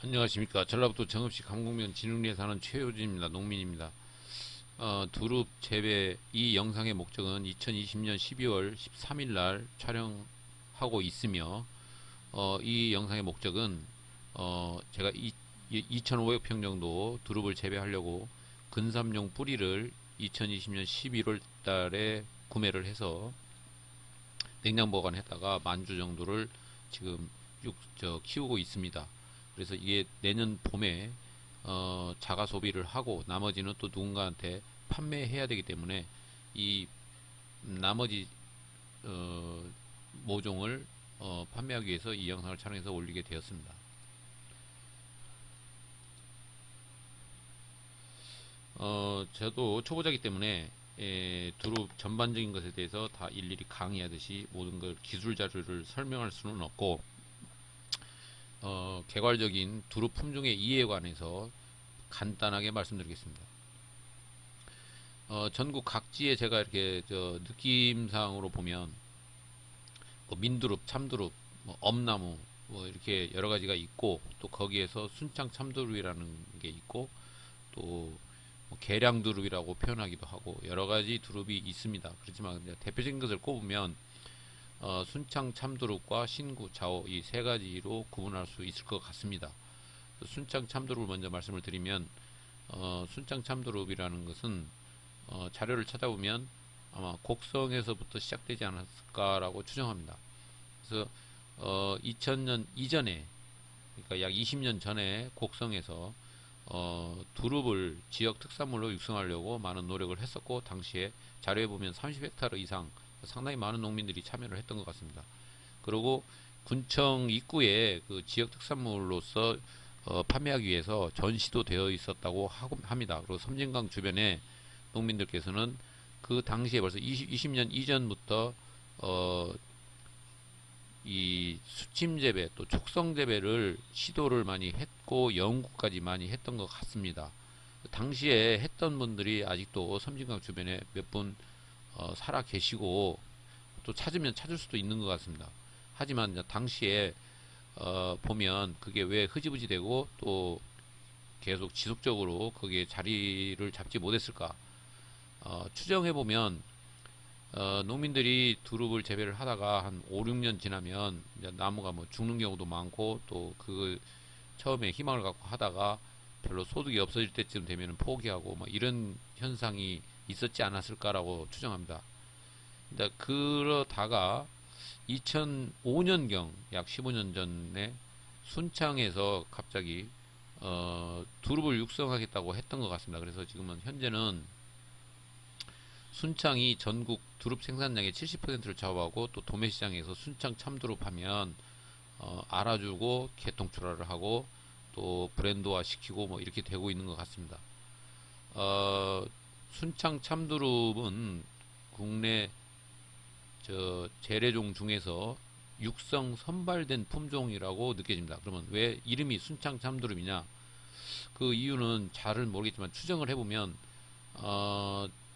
안녕하십니까. 전라북도 정읍시 감곡면 진흥리에 사는 최효진입니다. 농민입니다. 두릅 재배 이 영상의 목적은 2020년 12월 13일 날 촬영하고 있으며 이 영상의 목적은 제가 2,500평 정도 두릅을 재배하려고 근삼용 뿌리를 2020년 11월 달에 구매를 해서 냉장 보관했다가 만주 정도를 지금 키우고 있습니다. 그래서 이게 내년 봄에 자가 소비를 하고 나머지는 또 누군가한테 판매해야 되기 때문에 이 나머지 어, 모종을 판매하기 위해서 이 영상을 촬영해서 올리게 되었습니다. 저도 초보자이기 때문에 두릅 전반적인 것에 대해서 다 일일이 강의하듯이 모든 걸 기술 자료를 설명할 수는 없고 개괄적인 두릅 품종의 이해에 관해서 간단하게 말씀드리겠습니다. 전국 각지에 제가 이렇게 느낌상으로 보면 뭐 민두릅, 참두릅, 뭐 엄나무 뭐 이렇게 여러 가지가 있고 또 거기에서 순창 참두릅이라는 게 있고 또 뭐 계량두릅이라고 표현하기도 하고 여러 가지 두릅이 있습니다. 그렇지만 대표적인 것을 꼽으면 순창 참두릅과 신구 좌우 이 세 가지로 구분할 수 있을 것 같습니다. 순창 참두릅을 먼저 말씀을 드리면 순창 참두릅이라는 것은 자료를 찾아보면 아마 곡성에서부터 시작되지 않았을까라고 추정합니다. 그래서 2000년 이전에 그러니까 약 20년 전에 곡성에서 두릅을 지역 특산물로 육성하려고 많은 노력을 했었고 당시에 자료에 보면 30헥타르 이상 상당히 많은 농민들이 참여를 했던 것 같습니다. 그리고 군청 입구에 그 지역 특산물로서 판매하기 위해서 전시도 되어 있었다고 합니다. 그리고 섬진강 주변에 농민들께서는 그 당시에 벌써 20년 이전부터 어, 이 수침 재배 또 촉성 재배를 시도를 많이 했고 연구까지 많이 했던 것 같습니다. 당시에 했던 분들이 아직도 섬진강 주변에 몇 분 살아 계시고 또 찾으면 찾을 수도 있는 것 같습니다. 하지만 당시에 보면 그게 왜 흐지부지 되고 또 계속 지속적으로 거기에 자리를 잡지 못했을까 추정해 보면 농민들이 두릅을 재배를 하다가 한 5, 6년 지나면 이제 나무가 뭐 죽는 경우도 많고 또 그 처음에 희망을 갖고 하다가 별로 소득이 없어질 때쯤 되면 포기하고 뭐 이런 현상이 있었지 않았을까라고 추정합니다. 근데 그러다가 2005년경 약 15년 전에 순창에서 갑자기 두릅을 육성하겠다고 했던 것 같습니다. 그래서 지금은 현재는 순창이 전국 두릅 생산량의 70%를 좌우하고 또 도매시장에서 순창 참두릅 하면 알아주고 개통출하를 하고 또 브랜드화 시키고 뭐 이렇게 되고 있는 것 같습니다. 순창 참두릅은 국내 재래종 중에서 육성 선발된 품종이라고 느껴집니다. 그러면 왜 이름이 순창 참두릅이냐? 그 이유는 잘은 모르겠지만 추정을 해보면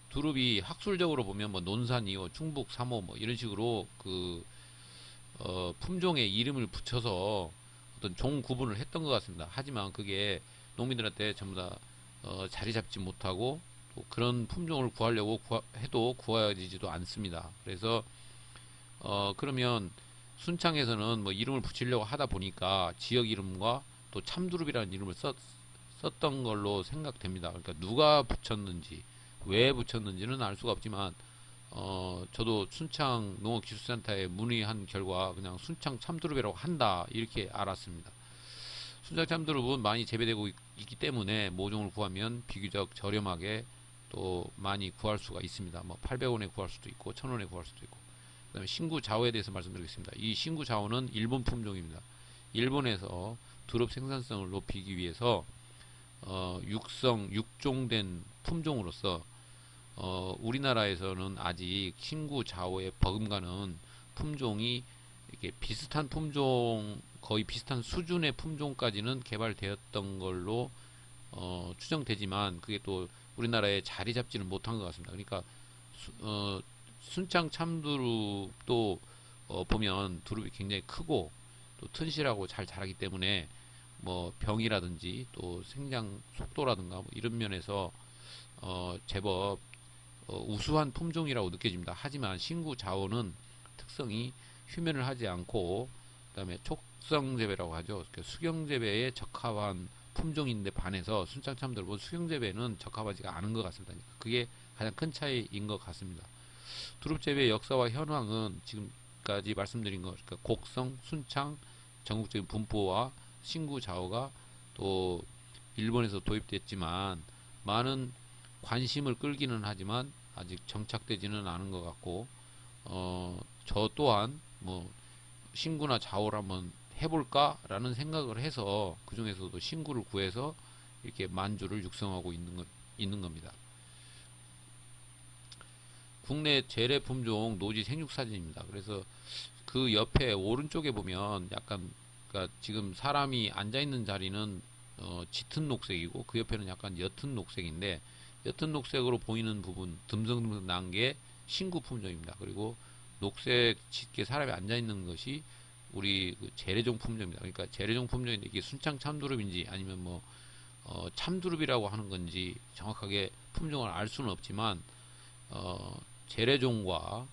두릅이 학술적으로 보면 뭐 논산 2호, 충북 3호 뭐 이런 식으로 그 품종의 이름을 붙여서 어떤 종 구분을 했던 것 같습니다. 하지만 그게 농민들한테 전부 다 자리 잡지 못하고 또 그런 품종을 구하려고 해도 구하지도 않습니다. 그래서 그러면 순창에서는 뭐 이름을 붙이려고 하다 보니까 지역 이름과 또 참두릅이라는 이름을 썼던 걸로 생각됩니다. 그러니까 누가 붙였는지 왜 붙였는지는 알 수가 없지만 저도 순창 농업기술센터에 문의한 결과 그냥 순창 참두릅이라고 한다 이렇게 알았습니다. 순창 참두릅은 많이 재배되고 있기 때문에 모종을 구하면 비교적 저렴하게 또 많이 구할 수가 있습니다. 뭐 800원에 구할 수도 있고 1000원에 구할 수도 있고. 그다음에 신구 자오에 대해서 말씀드리겠습니다. 이 신구 자오는 일본 품종입니다. 일본에서 두릅 생산성을 높이기 위해서 육종된 품종으로서 우리나라에서는 아직 신구 좌우에 버금가는 품종이 이렇게 비슷한 품종 거의 비슷한 수준의 품종까지는 개발되었던 걸로 추정되지만 그게 또 우리나라에 자리 잡지는 못한 것 같습니다. 그러니까 순창 참두릅도 보면 두릅이 굉장히 크고 또 튼실하고 잘 자라기 때문에 뭐 병이라든지 또 생장 속도라든가 뭐 이런 면에서 제법 우수한 품종이라고 느껴집니다. 하지만 신구 자오는 특성이 휴면을 하지 않고 그다음에 촉성 재배라고 하죠. 수경 재배에 적합한 품종인데 반해서 순창 참들은 수경 재배는 적합하지가 않은 것 같습니다. 그게 가장 큰 차이인 것 같습니다. 두릅 재배의 역사와 현황은 지금까지 말씀드린 것, 그러니까 곡성, 순창, 전국적인 분포와 신구 자오가 또 일본에서 도입됐지만 많은 관심을 끌기는 하지만 아직 정착되지는 않은 것 같고 저 또한 뭐 신구나 자오를 한번 해볼까라는 생각을 해서 그 중에서도 신구를 구해서 이렇게 만주를 육성하고 있는 겁니다. 국내 재래 품종 노지 생육 사진입니다. 그래서 그 옆에 오른쪽에 보면 약간 그러니까 지금 사람이 앉아 있는 자리는 짙은 녹색이고 그 옆에는 약간 옅은 녹색인데 옅은 녹색으로 보이는 부분 듬성듬성 난 게 신구 품종입니다. 그리고 녹색 짙게 사람이 앉아 있는 것이 우리 그 재래종 품종입니다. 그러니까 재래종 품종인데 이게 순창 참두릅인지 아니면 뭐 참두릅이라고 하는 건지 정확하게 품종을 알 수는 없지만 재래종과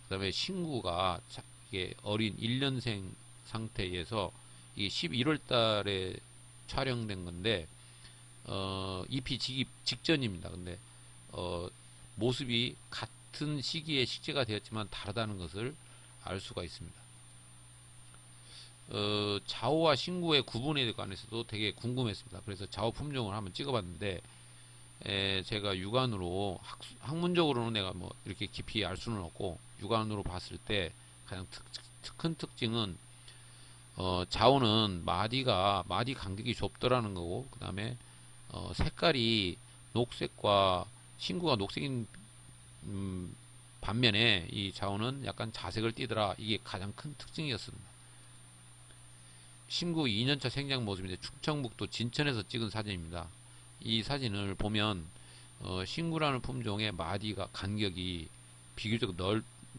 그다음에 신구가 이게 어린 1년생 상태에서 이게 11월 달에 촬영된 건데 잎이 지기 직전입니다. 근데 모습이 같은 시기에 식재가 되었지만 다르다는 것을 알 수가 있습니다. 자오와 신구의 구분에 관해서도 되게 궁금했습니다. 그래서 자오 품종을 한번 찍어봤는데 제가 육안으로 학문적으로는 내가 뭐 이렇게 깊이 알 수는 없고 육안으로 봤을 때 가장 큰 특징은 자오는 마디 간격이 좁더라는 거고 그 다음에 색깔이 녹색과 신구가 녹색인 반면에 이 자오는 약간 자색을 띠더라. 이게 가장 큰 특징이었습니다. 신구 2년차 생장 모습인데 충청북도 진천에서 찍은 사진입니다. 이 사진을 보면 신구라는 품종의 마디가 간격이 비교적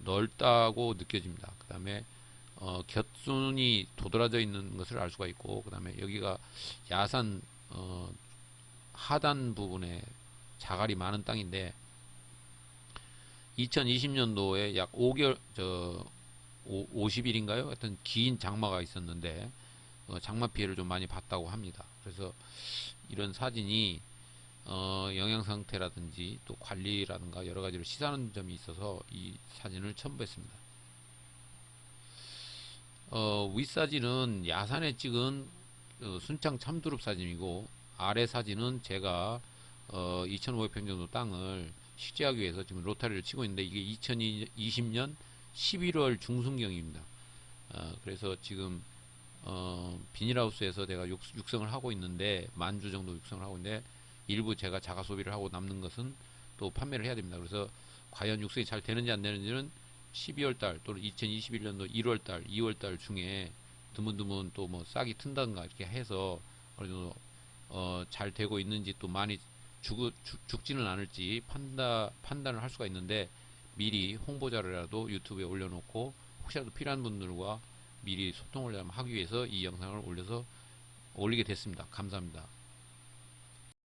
넓다고 느껴집니다. 그 다음에 곁순이 도드라져 있는 것을 알 수가 있고 그 다음에 여기가 야산 하단 부분에 자갈이 많은 땅인데 2020년도에 약 5개월 50일인가요? 하여튼 긴 장마가 있었는데 장마 피해를 좀 많이 봤다고 합니다. 그래서 이런 사진이 영양 상태라든지 또 관리라든가 여러 가지를 시사하는 점이 있어서 이 사진을 첨부했습니다. 윗사진은 야산에 찍은 순창 참두릅 사진이고 아래 사진은 제가 2,500평 정도 땅을 식재하기 위해서 지금 로타리를 치고 있는데 이게 2020년 11월 중순경입니다. 그래서 지금 비닐하우스에서 내가 육성을 하고 있는데 만주 정도 육성을 하고 있는데 일부 제가 자가 소비를 하고 남는 것은 또 판매를 해야 됩니다. 그래서 과연 육성이 잘 되는지 안 되는지는 12월달 또는 2021년도 1월달, 2월달 중에 드문드문 또 뭐 싹이 튼다든가 이렇게 해서 어느 정도 잘 되고 있는지 또 많이 죽지는 않을지 판단을 할 수가 있는데 미리 홍보자료라도 유튜브에 올려놓고 혹시라도 필요한 분들과 미리 소통을 하기 위해서 이 영상을 올리게 됐습니다. 감사합니다.